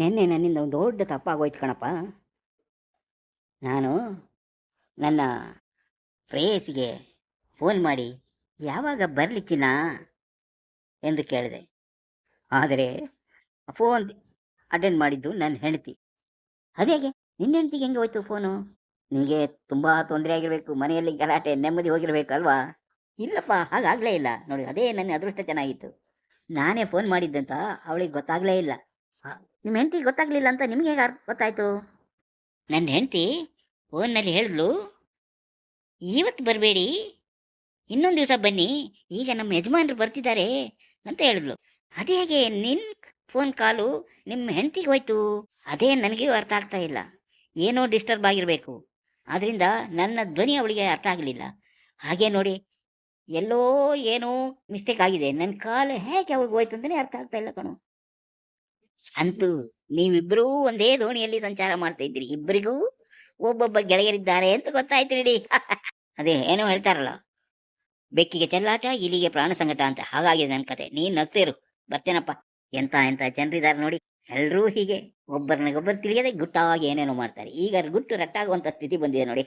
ನಿನ್ನೆ ನನ್ನಿಂದ ಒಂದು ದೊಡ್ಡ ತಪ್ಪಾಗೋಯ್ತು ಕಣಪ್ಪ. ನಾನು ನನ್ನ ಪ್ರೇಯಸಿಗೆ ಫೋನ್ ಮಾಡಿ ಯಾವಾಗ ಬರಲಿ ಚಿನ್ನ ಎಂದು ಕೇಳಿದೆ. ಆದರೆ ಫೋನ್ ಅಟೆಂಡ್ ಮಾಡಿದ್ದು ನನ್ನ ಹೆಂಡತಿ. ಅದೇಗೆ ನಿನ್ನ ಹೆಂಡತಿಗೆ ಹೆಂಗೆ ಹೋಯ್ತು ಫೋನು? ನಿನಗೆ ತುಂಬ ತೊಂದರೆ ಆಗಿರಬೇಕು, ಮನೆಯಲ್ಲಿ ಗಲಾಟೆ, ನೆಮ್ಮದಿ ಹೋಗಿರ್ಬೇಕು ಅಲ್ವಾ? ಇಲ್ಲಪ್ಪ, ಹಾಗಾಗಲೇ ಇಲ್ಲ ನೋಡಿ. ಅದೇ ನನ್ನ ಅದೃಷ್ಟ ಚೆನ್ನಾಗಿತ್ತು. ನಾನೇ ಫೋನ್ ಮಾಡಿದ್ದಂತ ಅವಳಿಗೆ ಗೊತ್ತಾಗಲೇ ಇಲ್ಲ. ನಿಮ್ಮ ಹೆಂಡತಿಗೆ ಗೊತ್ತಾಗಲಿಲ್ಲ ಅಂತ ನಿಮಗೆ ಹೇಗೆ ಗೊತ್ತಾಯಿತು? ನನ್ನ ಹೆಂಡತಿ ಫೋನ್ನಲ್ಲಿ ಹೇಳಿದ್ಲು, ಇವತ್ತು ಬರಬೇಡಿ, ಇನ್ನೊಂದು ದಿವಸ ಬನ್ನಿ, ಈಗ ನಮ್ಮ ಯಜಮಾನರು ಬರ್ತಿದ್ದಾರೆ ಅಂತ ಹೇಳಿದ್ಲು. ಅದೇ ಹೇಗೆ ನಿನ್ನ ಫೋನ್ ಕಾಲು ನಿಮ್ಮ ಹೆಂಡತಿಗೆ ಹೋಯ್ತು? ಅದೇ ನನಗೂ ಅರ್ಥ ಆಗ್ತಾ ಇಲ್ಲ. ಏನೋ ಡಿಸ್ಟರ್ಬ್ ಆಗಿರಬೇಕು, ಆದ್ದರಿಂದ ನನ್ನ ಧ್ವನಿ ಅವಳಿಗೆ ಅರ್ಥ ಆಗಲಿಲ್ಲ. ಹಾಗೆ ನೋಡಿ, ಎಲ್ಲೋ ಏನೋ ಮಿಸ್ಟೇಕ್ ಆಗಿದೆ. ನನ್ನ ಕಾಲು ಹೇಗೆ ಅವಳಿಗೆ ಹೋಯ್ತು ಅಂತಲೇ ಅರ್ಥ ಆಗ್ತಾ ಇಲ್ಲ ಕಣು. ಅಂತೂ ನೀವಿಬ್ಬರೂ ಒಂದೇ ದೋಣಿಯಲ್ಲಿ ಸಂಚಾರ ಮಾಡ್ತಾ ಇದ್ದೀರಿ, ಇಬ್ಬರಿಗೂ ಒಬ್ಬೊಬ್ಬ ಗೆಳೆಯರಿದ್ದಾರೆ ಅಂತ ಗೊತ್ತಾಯ್ತು ನಡಿ. ಅದೇ ಏನೋ ಹೇಳ್ತಾರಲ್ಲ, ಬೆಕ್ಕಿಗೆ ಚೆಲ್ಲಾಟ, ಇಲಿಗೆ ಪ್ರಾಣ ಸಂಕಟ ಅಂತ. ಹಾಗಾಗಿದೆ ನನ್ನ ಕತೆ. ನೀನ್ ನಗ್ತೇರು, ಬರ್ತೇನಪ್ಪ. ಎಂತ ಎಂತ ಜನರಿದ್ದಾರೆ ನೋಡಿ, ಎಲ್ರೂ ಹೀಗೆ ಒಬ್ಬರನಿಗೊಬ್ಬರು ತಿಳಿಯದೆ ಗುಟ್ಟಾಗಿ ಏನೇನೋ ಮಾಡ್ತಾರೆ. ಈಗ ಗುಟ್ಟು ರಟ್ಟಾಗುವಂತ ಸ್ಥಿತಿ ಬಂದಿದೆ ನೋಡಿ.